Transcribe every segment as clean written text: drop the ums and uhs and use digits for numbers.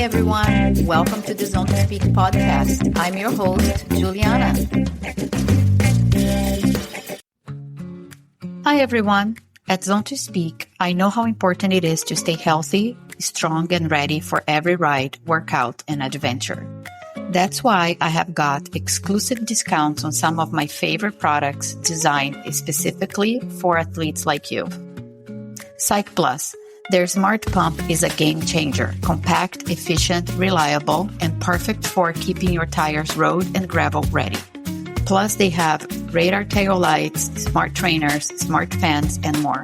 everyone. Welcome to the Zone to Speak podcast. I'm your host, Juliana. Hi, everyone. At Zone to Speak, I know how important it is to stay healthy, strong, and ready for every ride, workout, and adventure. That's why I have got exclusive discounts on some of my favorite products designed specifically for athletes like you. Psych Plus. Their smart pump is a game changer, compact, efficient, reliable, and perfect for keeping your tires road and gravel ready. Plus, they have radar tail lights, smart trainers, smart fans, and more.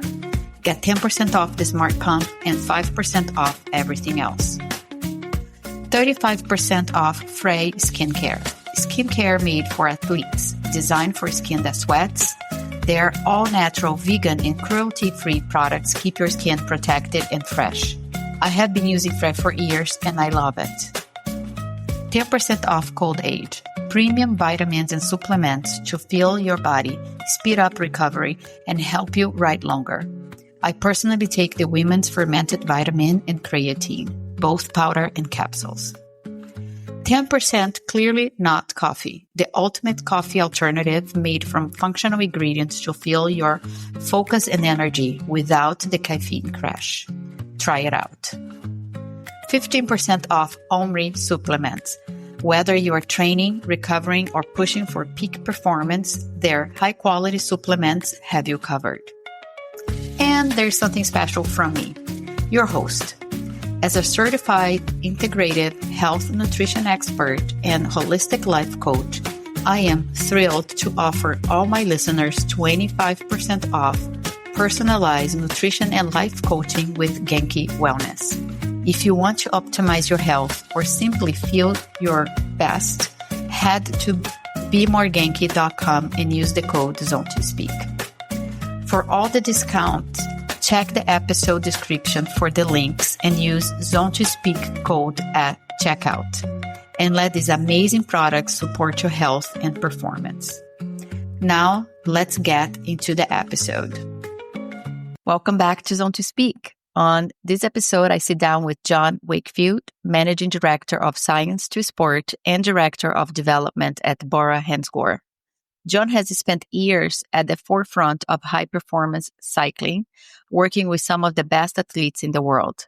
Get 10% off the smart pump and 5% off everything else. 35% off Frey Skincare. Skincare made for athletes, designed for skin that sweats. Their all-natural, vegan, and cruelty-free products keep your skin protected and fresh. I have been using Frey for years, and I love it. 10% off Cold Age. Premium vitamins and supplements to fuel your body, speed up recovery, and help you ride longer. I personally take the Women's Fermented Vitamin and Creatine, both powder and capsules. 10% Clearly Not Coffee, the ultimate coffee alternative made from functional ingredients to fuel your focus and energy without the caffeine crash. Try it out. 15% off Omri supplements. Whether you are training, recovering, or pushing for peak performance, their high-quality supplements have you covered. And there's something special from me, your host. As a certified integrative health nutrition expert and holistic life coach, I am thrilled to offer all my listeners 25% off personalized nutrition and life coaching with Genki Wellness. If you want to optimize your health or simply feel your best, head to bemoregenki.com and use the code ZONE2SPEAK. For all the discounts, check the episode description for the links and use Zone2Speak code at checkout. And let these amazing products support your health and performance. Now, let's get into the episode. Welcome back to Zone to Speak. On this episode, I sit down with John Wakefield, Managing Director of Science to Sport and Director of Development at Bora-Hansgrohe. John has spent years at the forefront of high-performance cycling, working with some of the best athletes in the world.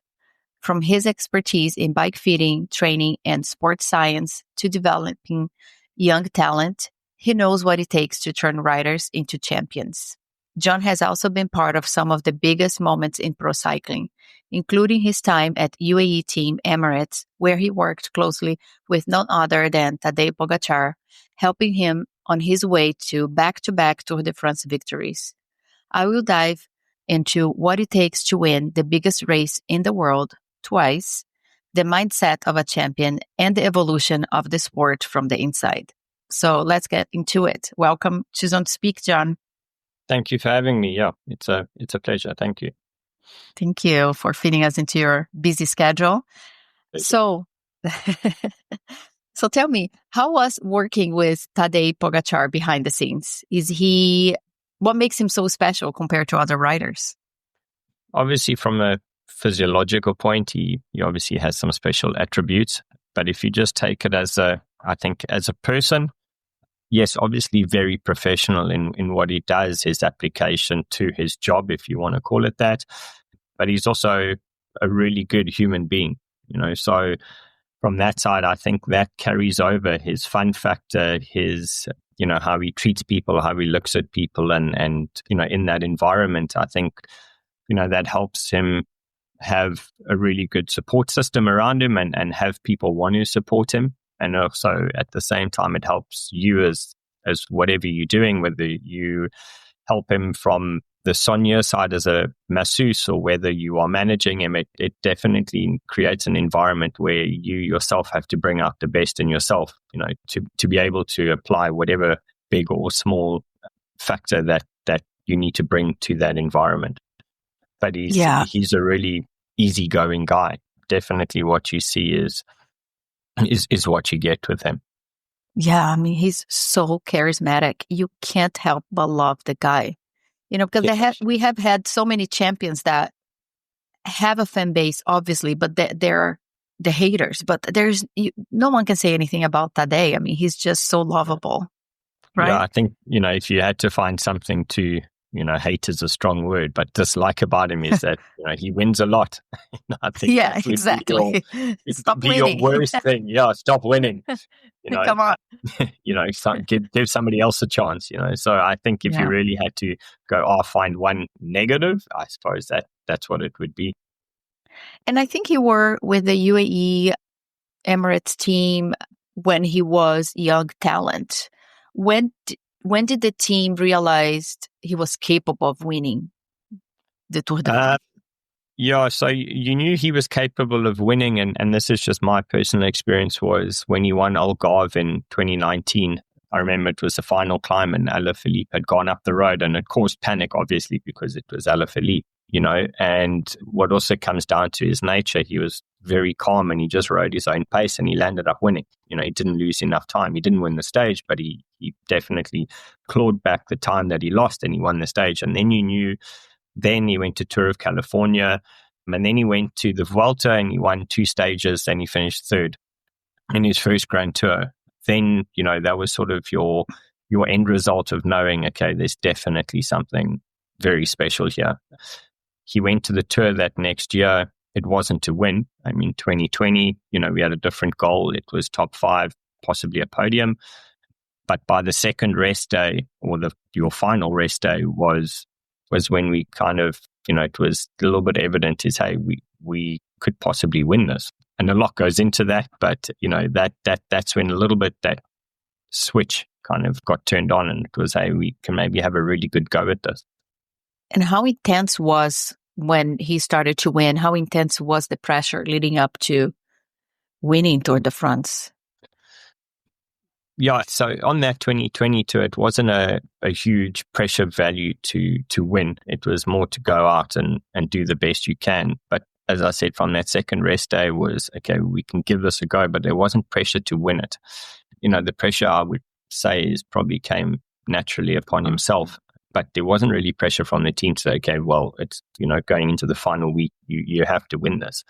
From his expertise in bike fitting, training, and sports science to developing young talent, he knows what it takes to turn riders into champions. John has also been part of some of the biggest moments in pro cycling, including his time at UAE Team Emirates, where he worked closely with none other than Tadej Pogačar, helping him on his way to back-to-back Tour de France victories. I will dive into what it takes to win the biggest race in the world twice, the mindset of a champion, and the evolution of the sport from the inside. So let's get into it. Welcome to Zone to Speak, John. Thank you for having me. Yeah, it's a pleasure. Thank you. Thank you for fitting us into your busy schedule. So tell me, how was working with Tadej Pogačar behind the scenes? What makes him so special compared to other riders? Obviously, from a physiological point, he obviously has some special attributes. But if you just take it as a person, yes, obviously very professional in what he does, his application to his job, if you want to call it that. But he's also a really good human being, so from that side, I think that carries over his fun factor, his, how he treats people, how he looks at people and in that environment, I think, that helps him have a really good support system around him and have people want to support him. And also at the same time, it helps you as whatever you're doing, whether you help him from the Sonia side as a masseuse or whether you are managing him, it definitely creates an environment where you yourself have to bring out the best in yourself, to be able to apply whatever big or small factor that you need to bring to that environment. But he's a really easygoing guy. Definitely what you see is what you get with him. Yeah, I mean, he's so charismatic. You can't help but love the guy. Because we have had so many champions that have a fan base, obviously, but they're the haters, but no one can say anything about Tadej. I mean, he's just so lovable, right? Yeah, I think, if you had to find something to, hate is a strong word, but dislike about him is that, he wins a lot. I think yeah, exactly. Stop be winning. your worst thing. Yeah, stop winning. Come on. Give somebody else a chance, So I think if you really had to go, find one negative, I suppose that's what it would be. And I think you were with the UAE Emirates team when he was young talent. When did the team realize he was capable of winning the Tour de France? Yeah, so you knew he was capable of winning, and this is just my personal experience, was when he won Algarve in 2019. I remember it was the final climb and Alaphilippe had gone up the road, and it caused panic, obviously, because it was Alaphilippe, and what also comes down to his nature. He was very calm and he just rode his own pace and he landed up winning. He didn't lose enough time. He didn't win the stage, but he definitely clawed back the time that he lost and he won the stage. And then you knew. Then he went to Tour of California, and then he went to the Vuelta and he won 2 stages and he finished 3rd in his first Grand Tour. Then, that was sort of your end result of knowing, okay, there's definitely something very special here. He went to the Tour that next year. It wasn't to win. I mean, 2020, we had a different goal. It was top 5, possibly a podium. But by the second rest day, or your final rest day, was when we kind of, it was a little bit evident is, hey, we could possibly win this. And a lot goes into that, but, that's when a little bit that switch kind of got turned on, and it was, hey, we can maybe have a really good go at this. And how intense was when he started to win? How intense was the pressure leading up to winning Tour de France? Yeah, so on that 2020 tour, it wasn't a huge pressure value to win. It was more to go out and do the best you can. But as I said, from that second rest day was, okay, we can give this a go, but there wasn't pressure to win it. The pressure, I would say, is probably came naturally upon himself, but there wasn't really pressure from the team to say, okay, well, it's, going into the final week, you have to win this.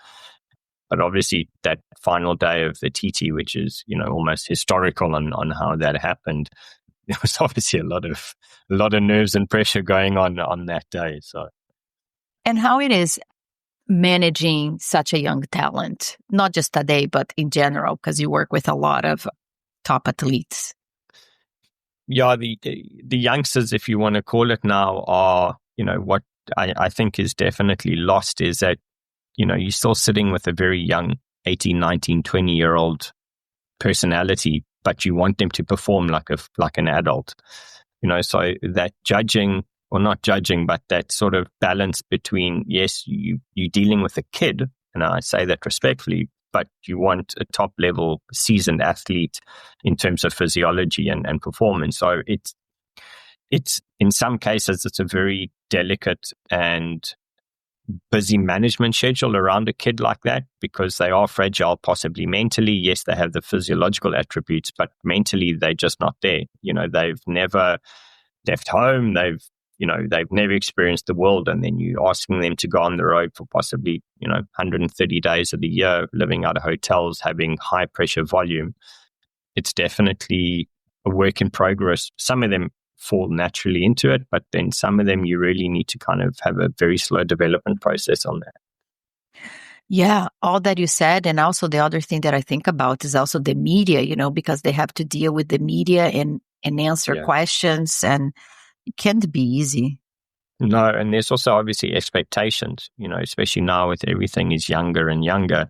But obviously that final day of the TT, which is, almost historical on how that happened, there was obviously a lot of nerves and pressure going on that day. So, and how it is managing such a young talent, not just Tadej, but in general, because you work with a lot of top athletes. Yeah, the youngsters, if you want to call it now, are, what I think is definitely lost is that, you're still sitting with a very young 18, 19, 20-year-old personality, but you want them to perform like an adult. So that judging, or not judging, but that sort of balance between, yes, you're dealing with a kid, and I say that respectfully, but you want a top-level seasoned athlete in terms of physiology and performance. So it's in some cases, it's a very delicate and busy management schedule around a kid like that, because they are fragile, possibly mentally. Yes, they have the physiological attributes, but mentally they're just not there. They've never left home. They've never experienced the world, and then you're asking them to go on the road for possibly 130 days of the year, living out of hotels, having high pressure volume. It's definitely a work in progress. Some of them fall naturally into it, but then some of them you really need to kind of have a very slow development process on that. Yeah, all that you said. And also the other thing that I think about is also the media, because they have to deal with the media and answer questions, and it can't be easy. No, and there's also obviously expectations, especially now with everything is younger and younger.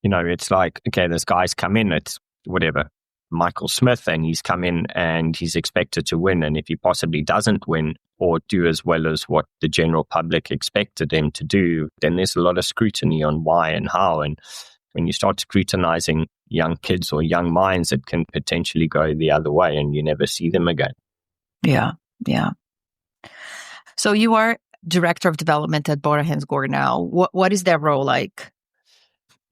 It's like, okay, this guy's come in, it's whatever, Michael Smith, and he's come in and he's expected to win. And if he possibly doesn't win or do as well as what the general public expected him to do, then there's a lot of scrutiny on why and how. And when you start scrutinizing young kids or young minds, it can potentially go the other way and you never see them again. Yeah, yeah. So you are director of development at Bora-Hansgrohe now. What is that role like?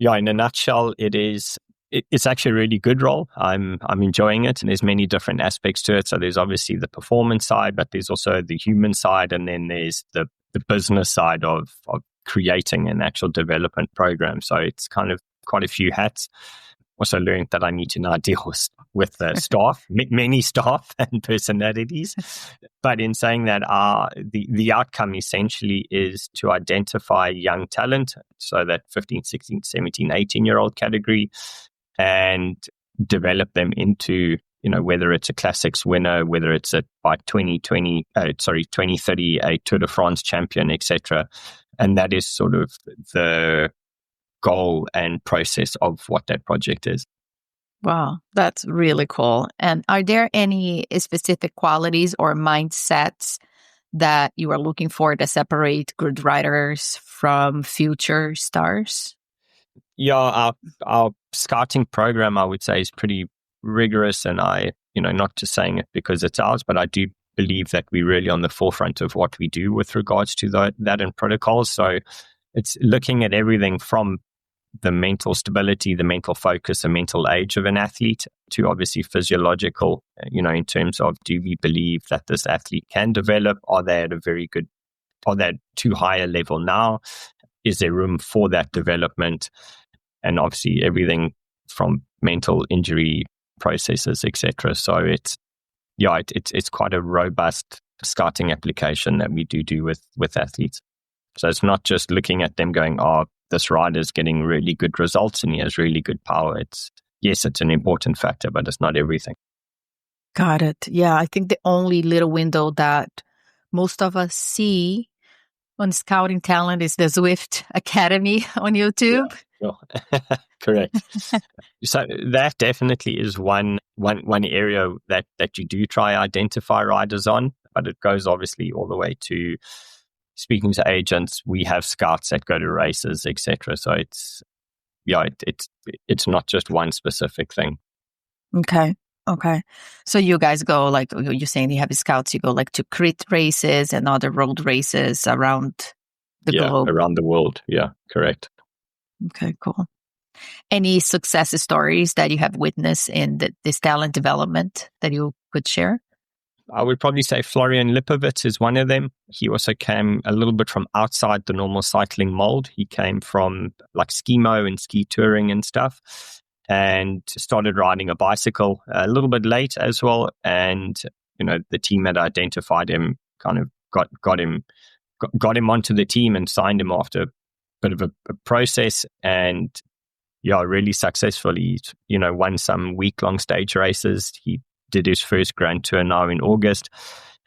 Yeah, in a nutshell, it's actually a really good role. I'm enjoying it, and there's many different aspects to it. So there's obviously the performance side, but there's also the human side, and then there's the business side of creating an actual development program. So it's kind of quite a few hats. Also learned that I need to now deal with the staff, many staff and personalities. But in saying that, the outcome essentially is to identify young talent, so that 15, 16, 17, 18-year-old category, and develop them into, whether it's a classics winner, whether it's by 2030, a Tour de France champion, etc. And that is sort of the goal and process of what that project is. Wow, that's really cool. And are there any specific qualities or mindsets that you are looking for to separate good riders from future stars? Yeah, our scouting program, I would say, is pretty rigorous, and not just saying it because it's ours, but I do believe that we're really on the forefront of what we do with regards to that and protocols. So it's looking at everything from the mental stability, the mental focus, the mental age of an athlete, to obviously physiological, in terms of, do we believe that this athlete can develop? Are they at are they too high a level now? Is there room for that development? And obviously everything from mental injury processes, etc. So it's quite a robust scouting application that we do with athletes. So it's not just looking at them going, this rider's getting really good results and he has really good power. It's an important factor, but it's not everything. Got it. Yeah, I think the only little window that most of us see on scouting talent is the Zwift Academy on YouTube. Yeah, sure. Correct. So that definitely is one area that you do try identify riders on, but it goes obviously all the way to speaking to agents. We have scouts that go to races, etc. So it's not just one specific thing. Okay. So you guys go, like you're saying, you have scouts, you go like to crit races and other road races around the globe. Around the world. Yeah, correct. Okay, cool. Any success stories that you have witnessed in this talent development that you could share? I would probably say Florian Lipovitz is one of them. He also came a little bit from outside the normal cycling mold. He came from like skimo and ski touring and stuff, and started riding a bicycle a little bit late as well. And, the team had identified him, kind of got him onto the team and signed him after a bit of a process. And really successfully, won some week-long stage races. He did his first Grand Tour now in August,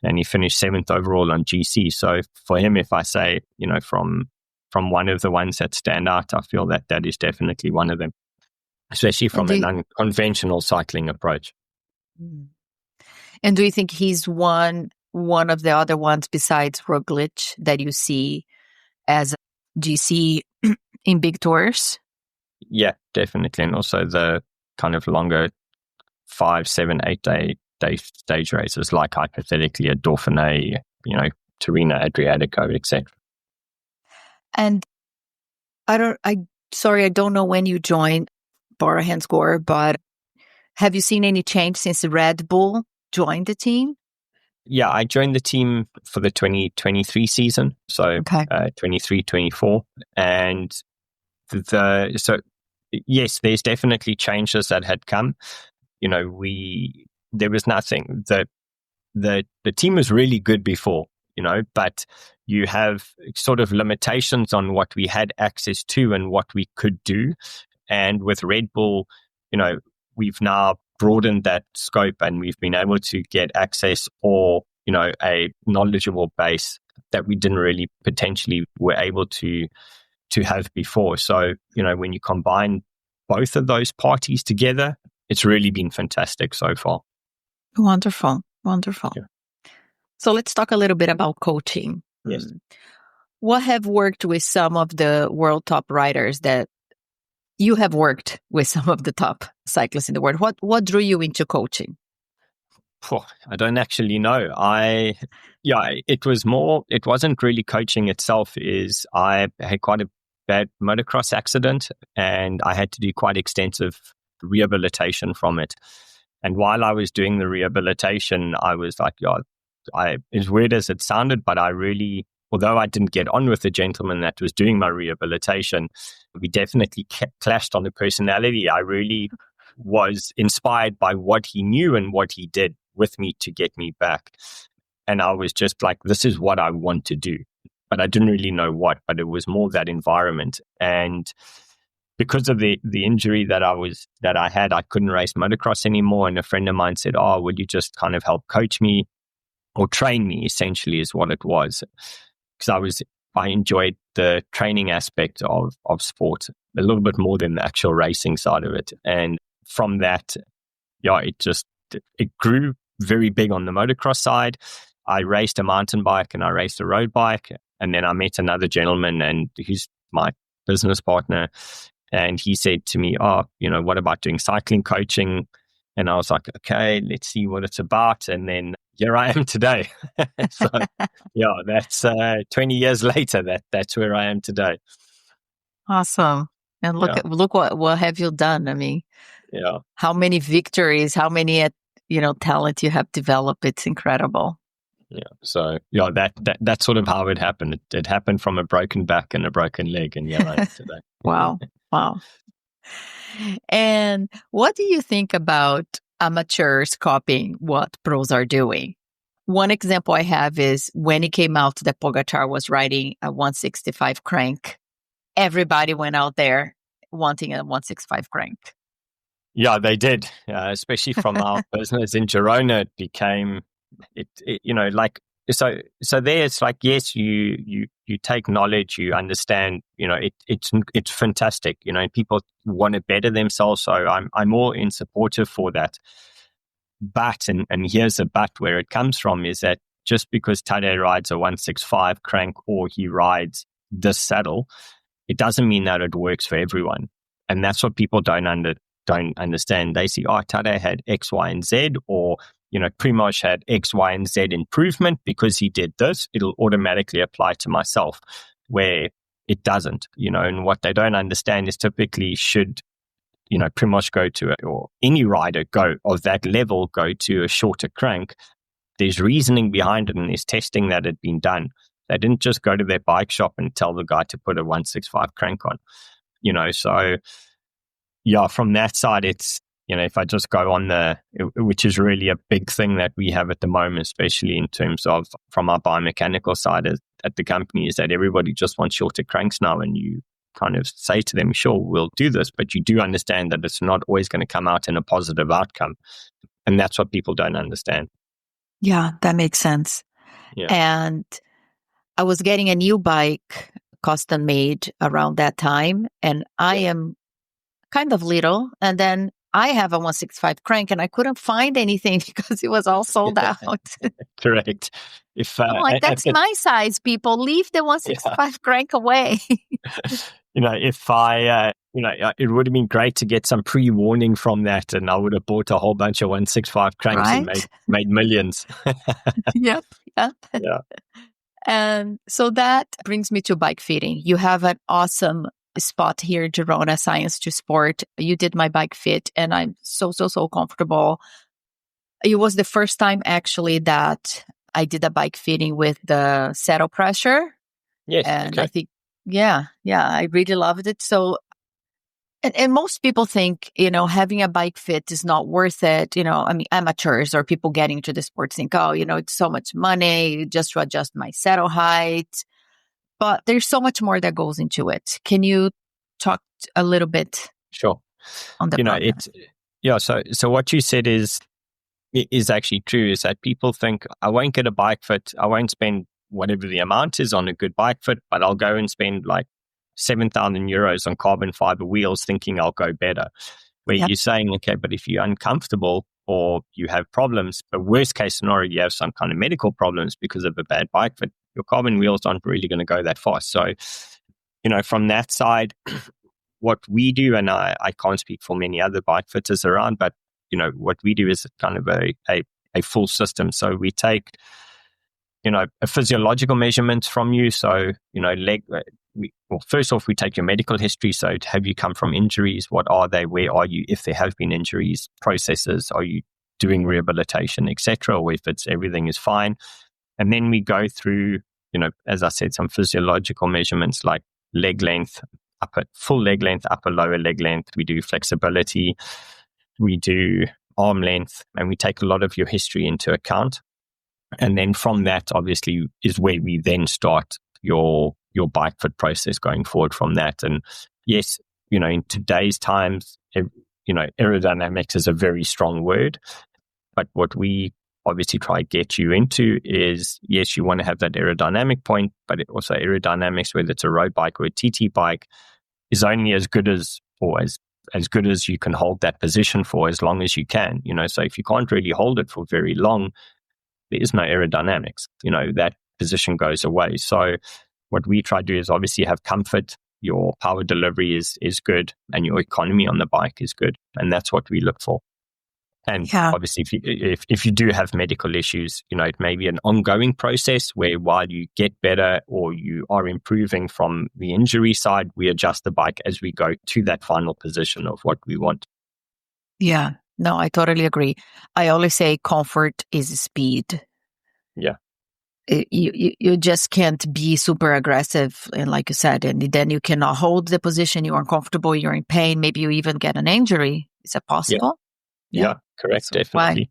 and he finished 7th overall on GC. So for him, if I say, from one of the ones that stand out, I feel that is definitely one of them, especially from an unconventional cycling approach. And do you think he's one of the other ones besides Roglic that you see as GC in big tours? Yeah, definitely. And also the kind of longer 5, 7, 8 day stage races, like hypothetically a Dauphiné, Torino, Adriatico, etc. And I don't know when you joined Bora-Hansgrohe, but have you seen any change since Red Bull joined the team? Yeah, I joined the team for the 2023 season, so 23-24, and yes, there's definitely changes that had come. There was nothing that the team was really good before, but you have sort of limitations on what we had access to and what we could do. And with Red Bull, we've now broadened that scope, and we've been able to get access or, a knowledgeable base that we didn't really potentially were able to have before. So, when you combine both of those parties together, it's really been fantastic so far. Wonderful. Yeah. So let's talk a little bit about coaching. Yes. What have worked with some of the world top riders that you have worked with some of the top cyclists in the world? What drew you into coaching? I don't actually know. It wasn't really coaching itself. I had quite a bad motocross accident, and I had to do quite extensive rehabilitation from it. And while I was doing the rehabilitation, I was like, as weird as it sounded, but I really although I didn't get on with the gentleman that was doing my rehabilitation, we definitely clashed on the personality. I really was inspired by what he knew and what he did with me to get me back. And I was just like, this is what I want to do. But I didn't really know what, but it was more that environment. And because of the injury that I had, I couldn't race motocross anymore. And a friend of mine said, "Oh, would you just kind of help coach me or train me?" Essentially, is what it was. Because I enjoyed the training aspect of sport a little bit more than the actual racing side of it. And from that, it grew very big on the motocross side. I raced a mountain bike and I raced a road bike, and then I met another gentleman, and he's my business partner. And he said to me, "Oh, what about doing cycling coaching?" And I was like, "Okay, let's see what it's about." And then here I am today. So, that's 20 years later. That's where I am today. Awesome. And look what have you done? I mean, how many victories, how many talent you have developed. It's incredible. Yeah. So that's sort of how it happened. It happened from a broken back and a broken leg, and I am today. Wow. And what do you think about amateurs copying what pros are doing? One example I have is when it came out that Pogačar was riding a 165 crank, everybody went out there wanting a 165 crank. Yeah, they did. Especially from our business in Girona, it became So there it's like, yes, you take knowledge, you understand, it's fantastic, people want to better themselves. So I'm all in supportive for that. But, and here's a but where it comes from, is that just because Tadej rides a 165 crank or he rides this saddle, it doesn't mean that it works for everyone. And that's what people don't understand. They see, oh, Tadej had X, Y, and Z, or Primož had X, Y, and Z improvement because he did this. It'll automatically apply to myself, where it doesn't. And what they don't understand is typically should Primož go to or any rider go of that level go to a shorter crank, there's reasoning behind it and there's testing that had been done. They didn't just go to their bike shop and tell the guy to put a 165 crank on. So from that side, it's if I just go on which is really a big thing that we have at the moment, especially in terms of from our biomechanical side at the company, is that everybody just wants shorter cranks now, and you kind of say to them, sure, we'll do this, but you do understand that it's not always going to come out in a positive outcome. And that's what people don't understand. Yeah, that makes sense. Yeah. And I was getting a new bike custom made around that time, and I am kind of little, and then I have a 165 crank, and I couldn't find anything because it was all sold out. Correct. I'm like, that's my size, people. Leave the 165 crank away. If it would have been great to get some pre-warning from that, and I would have bought a whole bunch of 165 cranks and made millions. Yep. Yeah. And so that brings me to bike fitting. You have an awesome spot here in Girona, Science to Sport. You did my bike fit, and I'm so comfortable. It was the first time actually that I did a bike fitting with the saddle pressure. Yes. And I think, I really loved it. So, and most people think, having a bike fit is not worth it. Amateurs or people getting into the sport think, oh, it's so much money just to adjust my saddle height. But there's so much more that goes into it. Can you talk a little bit? Sure. On the So what you said is actually true, is that people think, I won't get a bike fit, I won't spend whatever the amount is on a good bike fit, but I'll go and spend like 7,000 euros on carbon fiber wheels thinking I'll go better. Where you're saying, okay, but if you're uncomfortable or you have problems, but worst case scenario, you have some kind of medical problems because of a bad bike fit, your carbon wheels aren't really going to go that fast. So, from that side, what we do, and I can't speak for many other bike fitters around, but, what we do is kind of a full system. So we take, a physiological measurement from you. So, first off, we take your medical history. So have you come from injuries? What are they? Where are you? If there have been injuries, processes, are you doing rehabilitation, etc., or if everything is fine. And then we go through as I said, some physiological measurements like leg length, full leg length, upper, lower leg length. We do flexibility, we do arm length, and we take a lot of your history into account. And then from that, obviously, is where we then start your bike fit process going forward from that. And yes, in today's times, aerodynamics is a very strong word, but what we obviously try to get you into is, yes, you want to have that aerodynamic point, but also aerodynamics, whether it's a road bike or a TT bike, is only as good as, or as good as you can hold that position for as long as you can. So if you can't really hold it for very long, there is no aerodynamics. That position goes away. So what we try to do is obviously have comfort, your power delivery is good, and your economy on the bike is good. And that's what we look for. And obviously, if you do have medical issues, it may be an ongoing process where while you get better or you are improving from the injury side, we adjust the bike as we go to that final position of what we want. Yeah, no, I totally agree. I always say comfort is speed. Yeah. You just can't be super aggressive, and like you said, and then you cannot hold the position. You are uncomfortable, you're in pain, maybe you even get an injury. Is that possible? Yeah, correct, so definitely.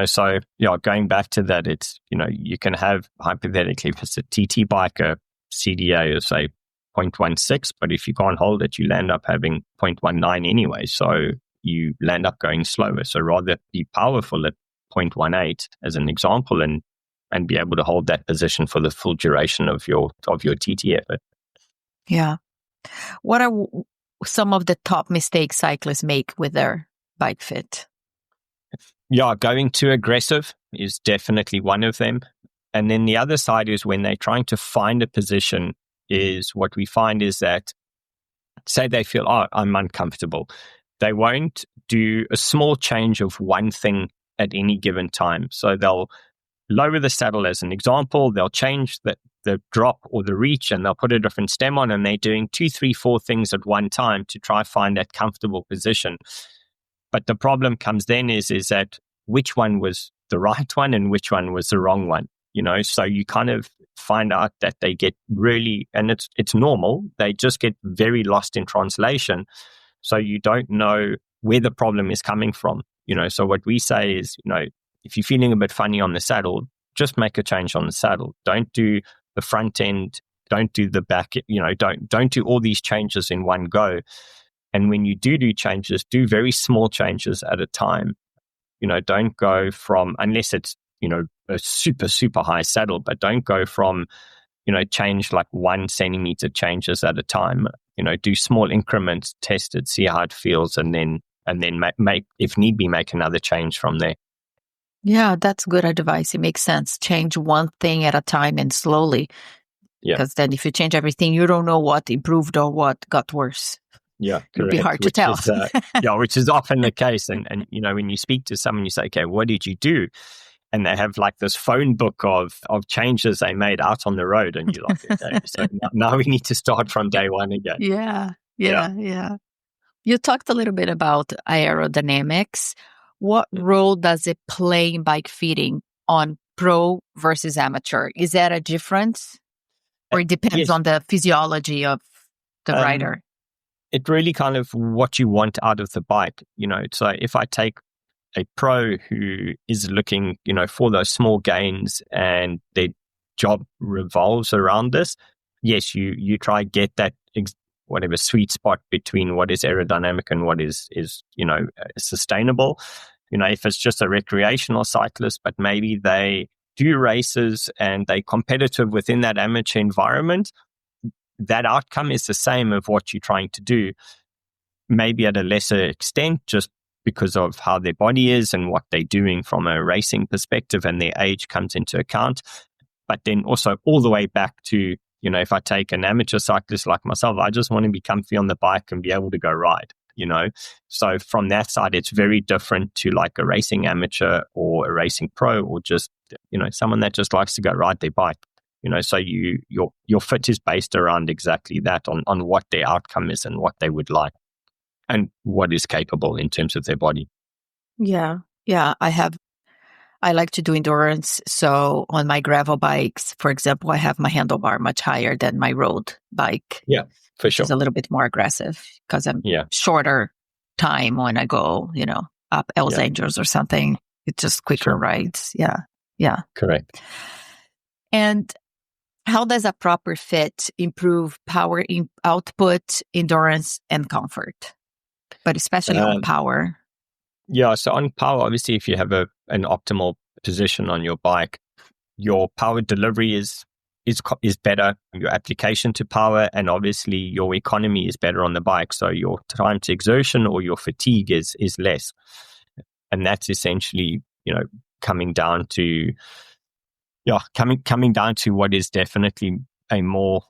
So going back to that, it's, you can have, hypothetically, if it's a TT bike, a CDA of say 0.16, but if you can't hold it, you land up having 0.19 anyway. So you land up going slower. So rather be powerful at 0.18 as an example, and be able to hold that position for the full duration of your TT effort. Yeah. What are some of the top mistakes cyclists make with their bike fit? Yeah, going too aggressive is definitely one of them. And then the other side is when they're trying to find a position, is what we find is that, say they feel, I'm uncomfortable. They won't do a small change of one thing at any given time. So they'll lower the saddle as an example. They'll change the drop or the reach, and they'll put a different stem on, and they're doing 2, 3, 4 things at one time to try find that comfortable position. But the problem comes then is that which one was the right one and which one was the wrong one, so you kind of find out that they get really, and it's normal, they just get very lost in translation. So you don't know where the problem is coming from, so what we say is, if you're feeling a bit funny on the saddle, just make a change on the saddle. Don't do the front end, don't do the back, don't do all these changes in one go. And when you do changes, do very small changes at a time. Don't go from, unless it's, a super, super high saddle, but don't go from, change like 1 centimeter changes at a time. Do small increments, test it, see how it feels, and then make, if need be, make another change from there. Yeah, that's good advice. It makes sense. Change one thing at a time and slowly. Yeah. Because then if you change everything, you don't know what improved or what got worse. Yeah, correct. It'd be hard to tell. Which is often the case. And when you speak to someone, you say, okay, what did you do? And they have like this phone book of changes they made out on the road. And you're like, okay, so now we need to start from day one again. Yeah. You talked a little bit about aerodynamics. What role does it play in bike fitting on pro versus amateur? Is that a difference? Or it depends on the physiology of the rider? It really kind of what you want out of the bike. So if I take a pro who is looking, for those small gains and their job revolves around this, yes, you try get that whatever sweet spot between what is aerodynamic and what is sustainable. If it's just a recreational cyclist, but maybe they do races and they're competitive within that amateur environment, that outcome is the same of what you're trying to do, maybe at a lesser extent, just because of how their body is and what they're doing from a racing perspective, and their age comes into account. But then also all the way back to, if I take an amateur cyclist like myself, I just want to be comfy on the bike and be able to go ride, So from that side, it's very different to like a racing amateur or a racing pro, or just, someone that just likes to go ride their bike. So your fit is based around exactly that, on what their outcome is and what they would like and what is capable in terms of their body. Yeah. I I like to do endurance. So on my gravel bikes, for example, I have my handlebar much higher than my road bike. Yeah, for which sure. is a little bit more aggressive because I'm shorter time when I go, up Els Angeles or something. It's just quicker rides. Yeah. Yeah. Correct. And how does a proper fit improve power output, endurance, and comfort? But especially on power. Yeah. So on power, obviously, if you have an optimal position on your bike, your power delivery is better, your application to power, and obviously your economy is better on the bike. So your time to exertion or your fatigue is less. And that's essentially, coming down to what is definitely a more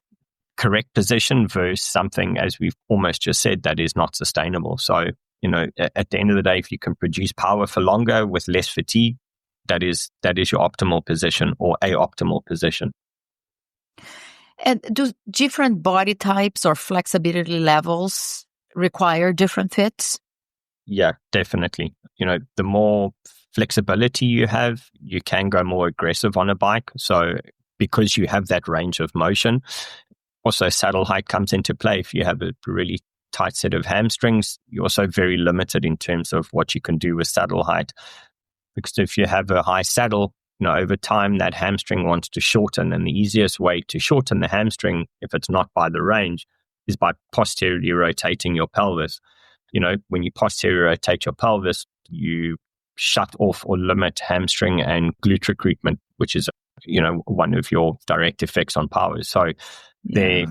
correct position versus something, as we've almost just said, that is not sustainable. So, at the end of the day, if you can produce power for longer with less fatigue, that is your optimal position or a optimal position. And do different body types or flexibility levels require different fits? Yeah, definitely. The more flexibility you have, you can go more aggressive on a bike. So because you have that range of motion, also saddle height comes into play. If you have a really tight set of hamstrings, you're also very limited in terms of what you can do with saddle height. Because if you have a high saddle, over time that hamstring wants to shorten, and the easiest way to shorten the hamstring, if it's not by the range, is by posteriorly rotating your pelvis. When you posteriorly rotate your pelvis, you shut off or limit hamstring and glute recruitment, which is, one of your direct effects on power. So they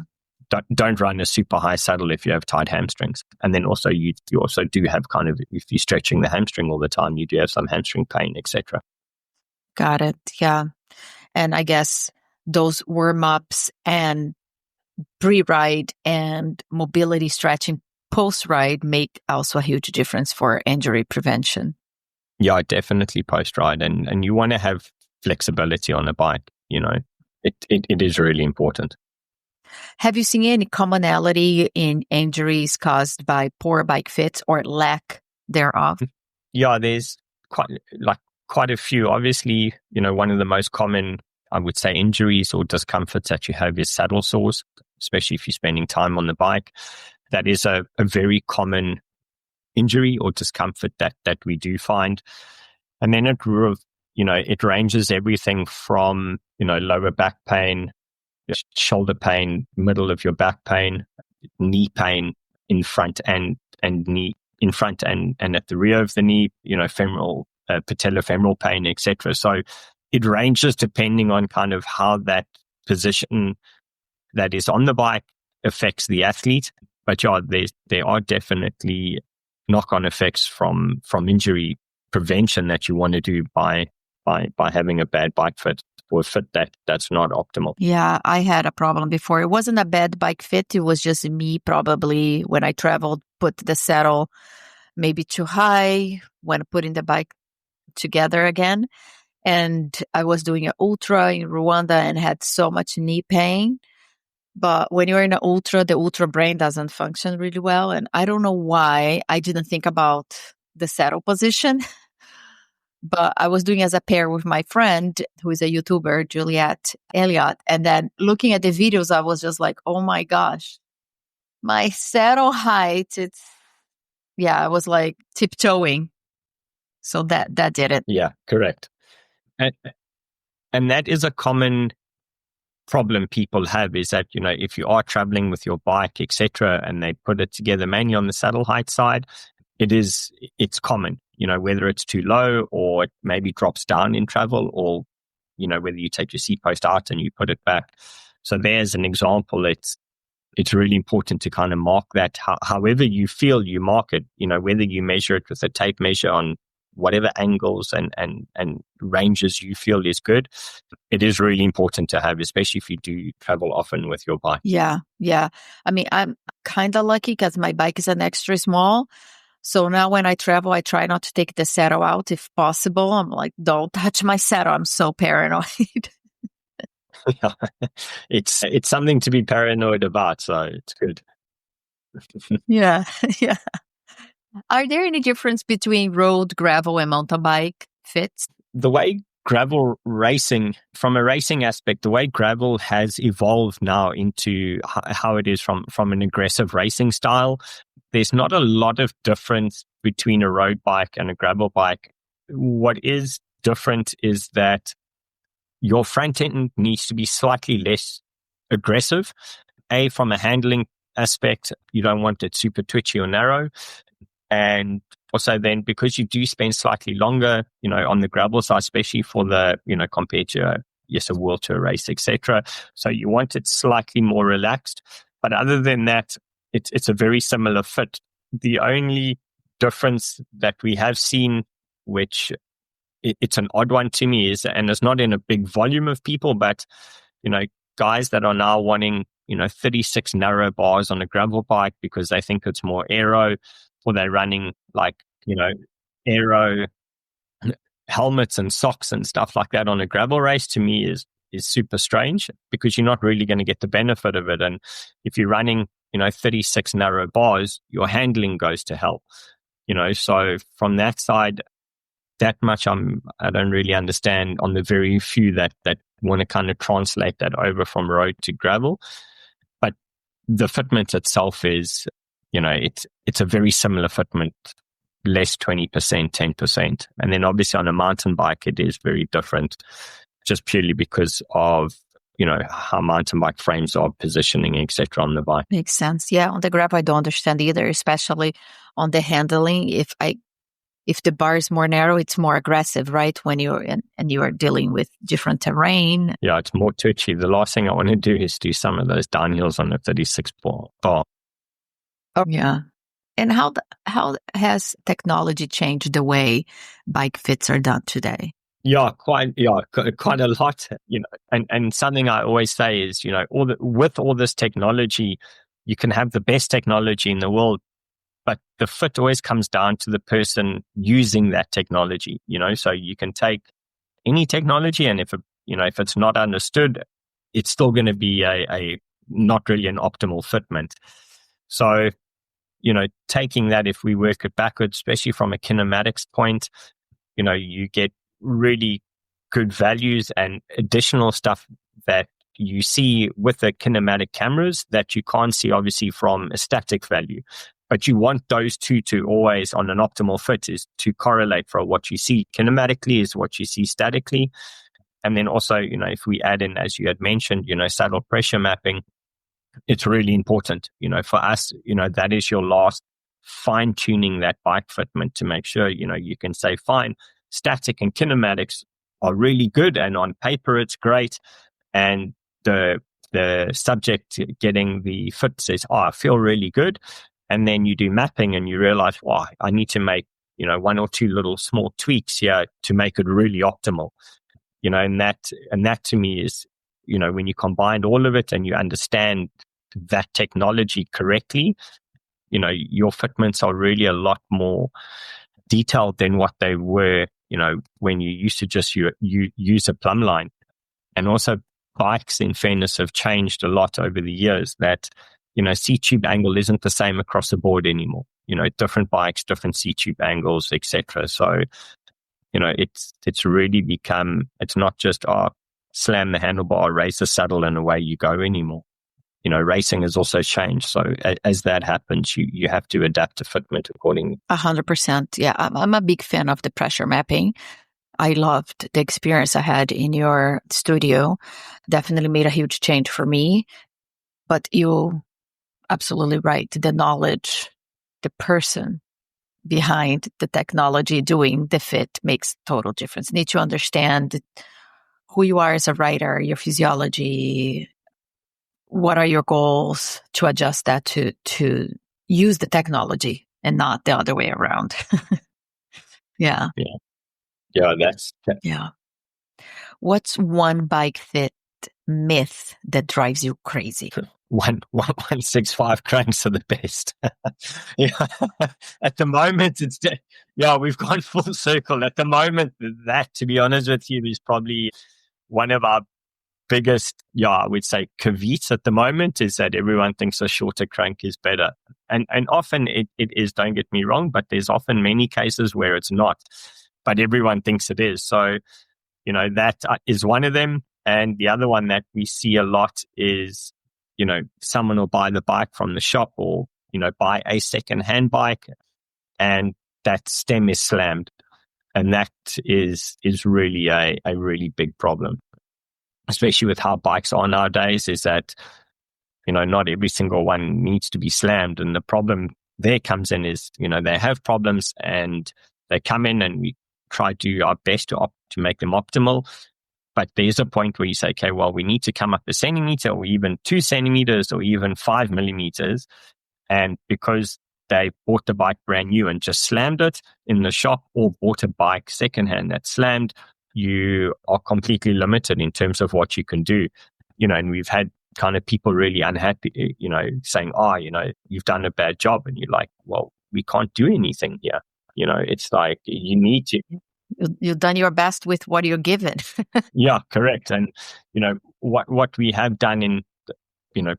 don't run a super high saddle if you have tight hamstrings. And then also you also do have kind of, if you're stretching the hamstring all the time, you do have some hamstring pain, etc. Got it. Yeah. And I guess those warm-ups and pre-ride and mobility stretching post-ride make also a huge difference for injury prevention. Yeah, definitely post-ride. And you want to have flexibility on a bike. It is really important. Have you seen any commonality in injuries caused by poor bike fits or lack thereof? Yeah, there's quite a few. Obviously, one of the most common, I would say, injuries or discomforts that you have is saddle sores, especially if you're spending time on the bike. That is a very common injury or discomfort that we do find. And then it ranges everything from, lower back pain, shoulder pain, middle of your back pain, knee pain in front and knee in front and at the rear of the knee, femoral, patellofemoral pain, etc. So it ranges depending on kind of how that position that is on the bike affects the athlete. But yeah, there are definitely knock-on effects from injury prevention that you want to do by having a bad bike fit or a fit that's not optimal. Yeah, I had a problem before. It wasn't a bad bike fit. It was just me probably when I traveled, put the saddle maybe too high when putting the bike together again. And I was doing an ultra in Rwanda and had so much knee pain. But when you're in an ultra, the ultra brain doesn't function really well. And I don't know why I didn't think about the saddle position. But I was doing as a pair with my friend, who is a YouTuber, Juliet Elliott. And then looking at the videos, I was just like, oh my gosh, my saddle height, I was like tiptoeing. So that did it. Yeah, correct. And that is a common problem people have, is that, if you are traveling with your bike, etc., and they put it together mainly on the saddle height side, it's common, whether it's too low or it maybe drops down in travel, or, whether you take your seat post out and you put it back. So there's an example. It's really important to kind of mark that however you feel you mark it, whether you measure it with a tape measure on whatever angles and ranges you feel is good. It is really important to have, especially if you do travel often with your bike. Yeah. I mean, I'm kind of lucky because my bike is an extra small. So now when I travel, I try not to take the saddle out if possible. I'm like, don't touch my saddle. I'm so paranoid. It's something to be paranoid about, so it's good. Yeah. Are there any difference between road, gravel, and mountain bike fits? the way gravel racing, from a racing aspect, the way gravel has evolved now into how it is from an aggressive racing style, there's not a lot of difference between a road bike and a gravel bike. What is different is that your front end needs to be slightly less aggressive. From a handling aspect, you don't want it super twitchy or narrow. And also then, because you do spend slightly longer, on the gravel side, especially for the, compared to a World Tour race, etc. So you want it slightly more relaxed. But other than that, it's a very similar fit. The only difference that we have seen, which it's an odd one to me, is, and it's not in a big volume of people, but, guys that are now wanting, 36 narrow bars on a gravel bike because they think it's more aero, or they're running aero helmets and socks and stuff like that on a gravel race, to me is super strange, because you're not really going to get the benefit of it. And if you're running, 36 narrow bars, your handling goes to hell. So from that side, that much I don't really understand on the very few that want to kind of translate that over from road to gravel. But the fitment itself is, it's a very similar fitment, less 20%, 10%. And then obviously on a mountain bike, it is very different, just purely because of, how mountain bike frames are positioning, etc. on the bike. Makes sense. Yeah, on the gravel, I don't understand either, especially on the handling. If the bar is more narrow, it's more aggressive, right? When you're and you are dealing with different terrain. Yeah, it's more twitchy. The last thing I want to do is do some of those downhills on a 36 bar. Oh, yeah. And how has technology changed the way bike fits are done today? Yeah, quite a lot. And something I always say is, with all this technology, you can have the best technology in the world, but the fit always comes down to the person using that technology. So you can take any technology, and if it's not understood, it's still going to be a not really an optimal fitment. So, taking that, if we work it backwards, especially from a kinematics point, you get really good values and additional stuff that you see with the kinematic cameras that you can't see obviously from a static value. But you want those two to always, on an optimal fit, is to correlate from what you see kinematically is what you see statically. And then also, if we add in, as you had mentioned, saddle pressure mapping, it's really important, for us, that is your last fine tuning that bike fitment to make sure, you can say, fine, static and kinematics are really good, and on paper it's great. And the subject getting the fit says, I feel really good. And then you do mapping and you realize, I need to make, one or two little small tweaks here to make it really optimal. And that to me is, when you combine all of it and you understand that technology correctly, your fitments are really a lot more detailed than what they were, when you used to just use a plumb line. And also bikes, in fairness, have changed a lot over the years, that C-tube angle isn't the same across the board anymore. Different bikes, different C-tube angles, etc. So, it's really become, it's not just slam the handlebar, raise the saddle, and away you go anymore. Racing has also changed. So as that happens, you have to adapt to fitment accordingly. 100%. Yeah, I'm a big fan of the pressure mapping. I loved the experience I had in your studio. Definitely made a huge change for me. But you absolutely right. The knowledge, the person behind the technology doing the fit makes total difference. Need to understand who you are as a rider, your physiology, what are your goals, to adjust that to use the technology and not the other way around. Yeah. Yeah. What's one bike fit myth that drives you crazy? 165 cranks are the best. Yeah. At the moment, we've gone full circle. At the moment, that, to be honest with you, is probably one of our biggest, I would say, caveats at the moment, is that everyone thinks a shorter crank is better. And often it is, don't get me wrong, but there's often many cases where it's not. but everyone thinks it is. So, that is one of them. And the other one that we see a lot is, someone will buy the bike from the shop or, buy a second-hand bike and that stem is slammed. And that is really a really big problem, especially with how bikes are nowadays, is that, not every single one needs to be slammed. And the problem there comes in is, they have problems and they come in and we try to do our best to make them optimal. But there's a point where you say, okay, well, we need to come up a centimeter or even 2 centimeters or even 5 millimeters. And because they bought the bike brand new and just slammed it in the shop, or bought a bike secondhand that slammed, you are completely limited in terms of what you can do. And we've had kind of people really unhappy, saying, you've done a bad job. And you're like, well, we can't do anything here. It's like, you need to. You've done your best with what you're given. Yeah, correct. And, what we have done in,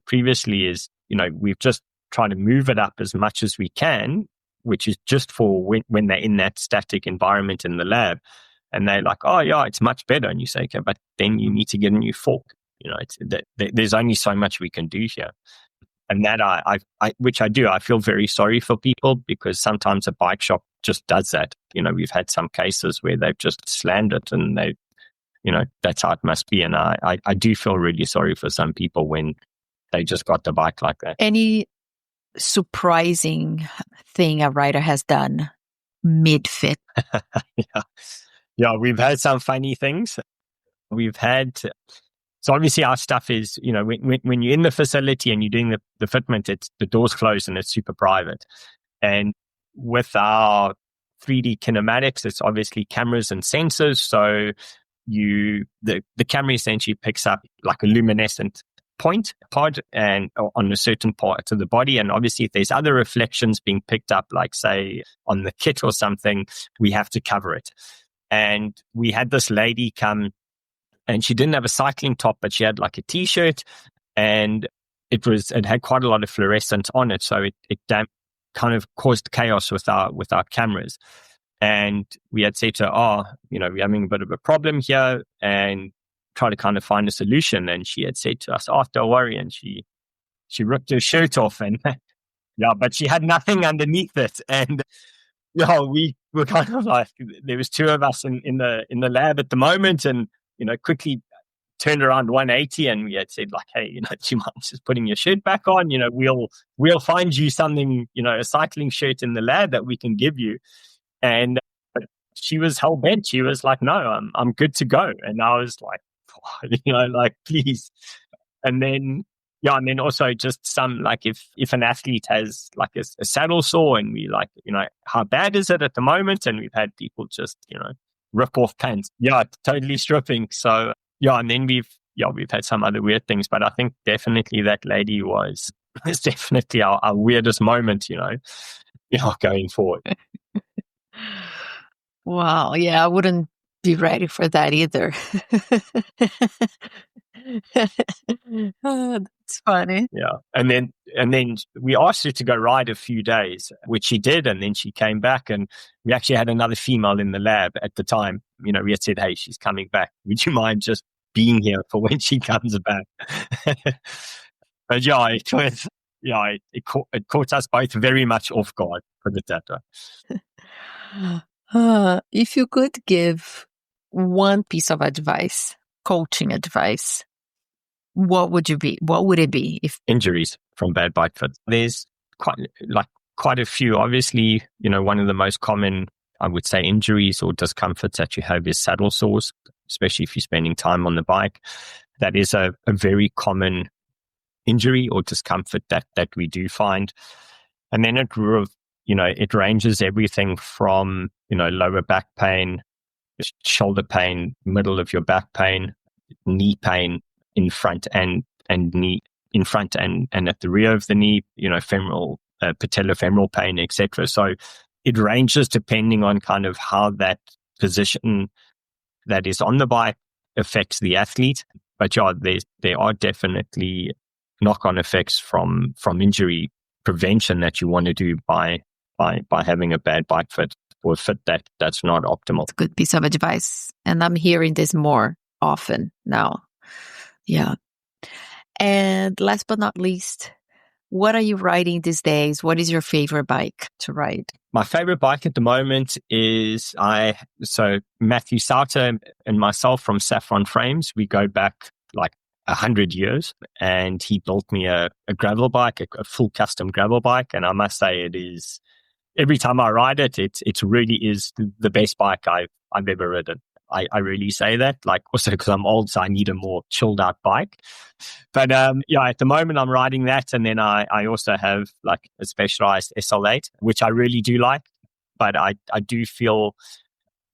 previously is, we've just tried to move it up as much as we can, which is just for when they're in that static environment in the lab. And they're like, oh, yeah, it's much better. And you say, okay, but then you need to get a new fork. There's only so much we can do here. And that which I do, I feel very sorry for people, because sometimes a bike shop just does that. We've had some cases where they've just slammed it and that's how it must be. And I do feel really sorry for some people when they just got the bike like that. Any surprising thing a rider has done mid-fit? Yeah, we've had some funny things. So obviously our stuff is, when you're in the facility and you're doing the fitment, the doors closed and it's super private. And with our 3D kinematics, it's obviously cameras and sensors. So the camera essentially picks up like a luminescent pod and on a certain part of the body. And obviously if there's other reflections being picked up, like say on the kit or something, we have to cover it. And we had this lady come, and she didn't have a cycling top, but she had like a t-shirt, and it had quite a lot of fluorescence on it. So it kind of caused chaos with our cameras. And we had said to her, we're having a bit of a problem here, and try to kind of find a solution. And she had said to us, oh, don't worry. And she ripped her shirt off, and but she had nothing underneath it. And we were kind of like, there was 2 of us in the lab at the moment, and quickly turned around 180, and we had said like, hey, do you mind just putting your shirt back on? We'll find you something, a cycling shirt in the lab that we can give you. And she was hell bent. She was like, no, I'm good to go. And I was like, like, please. And then also just some, like if an athlete has like a saddle sore, and we like, how bad is it at the moment? And we've had people just, rip off pants. Yeah, totally stripping. So and then we've had some other weird things, but I think definitely that lady was definitely our weirdest moment, going forward. Wow. Yeah, I wouldn't be ready for that either. Oh, that's funny. Yeah. And then we asked her to go ride a few days, which she did. And then she came back, and we actually had another female in the lab at the time. We had said, hey, she's coming back. Would you mind just being here for when she comes back? But it caught us both very much off guard, put it that way. If you could give one piece of advice, coaching advice, what would it be? If injuries from bad bike fit, there's quite a few. Obviously, one of the most common, I would say, injuries or discomforts that you have is saddle sores, especially if you're spending time on the bike. That is a very common injury or discomfort that we do find. And then it ranges everything from, lower back pain, shoulder pain, middle of your back pain, knee pain in front and knee, in front and at the rear of the knee, femoral, patellofemoral pain, etc. So it ranges depending on kind of how that position that is on the bike affects the athlete. But there are definitely knock-on effects from injury prevention that you want to do by having a bad bike fit. a fit that's not optimal. It's a good piece of advice. And I'm hearing this more often now. Yeah. And last but not least, what are you riding these days? What is your favorite bike to ride? My favorite bike at the moment is Matthew Sauter and myself from Saffron Frames. We go back like 100 years, and he built me a gravel bike, a full custom gravel bike. And I must say, it is, every time I ride it, it really is the best bike I've ever ridden. I really say that, like, also because I'm old, so I need a more chilled out bike. But at the moment I'm riding that, and then I also have like a Specialized SL8, which I really do like. But I do feel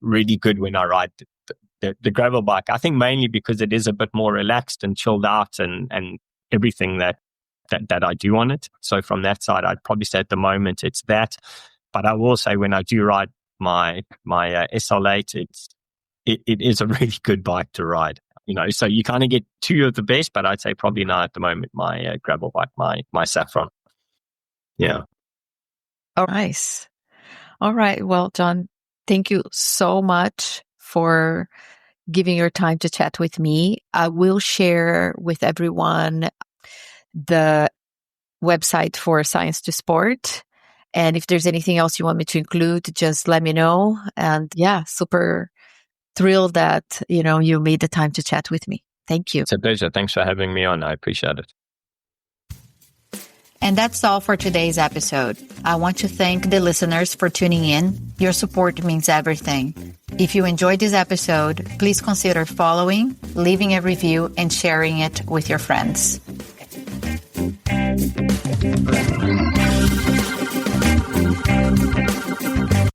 really good when I ride the gravel bike. I think mainly because it is a bit more relaxed and chilled out, and everything that I do on it. So from that side, I'd probably say at the moment it's that. But I will say when I do ride my SL8, it is a really good bike to ride, so you kind of get two of the best, but I'd say probably now at the moment my gravel bike, my Saffron. Yeah. Oh, nice. All right. Well, John, thank you so much for giving your time to chat with me. I will share with everyone the website for Science to Sport. And if there's anything else you want me to include, just let me know. And yeah, super thrilled that, you made the time to chat with me. Thank you. It's a pleasure. Thanks for having me on. I appreciate it. And that's all for today's episode. I want to thank the listeners for tuning in. Your support means everything. If you enjoyed this episode, please consider following, leaving a review, and sharing it with your friends.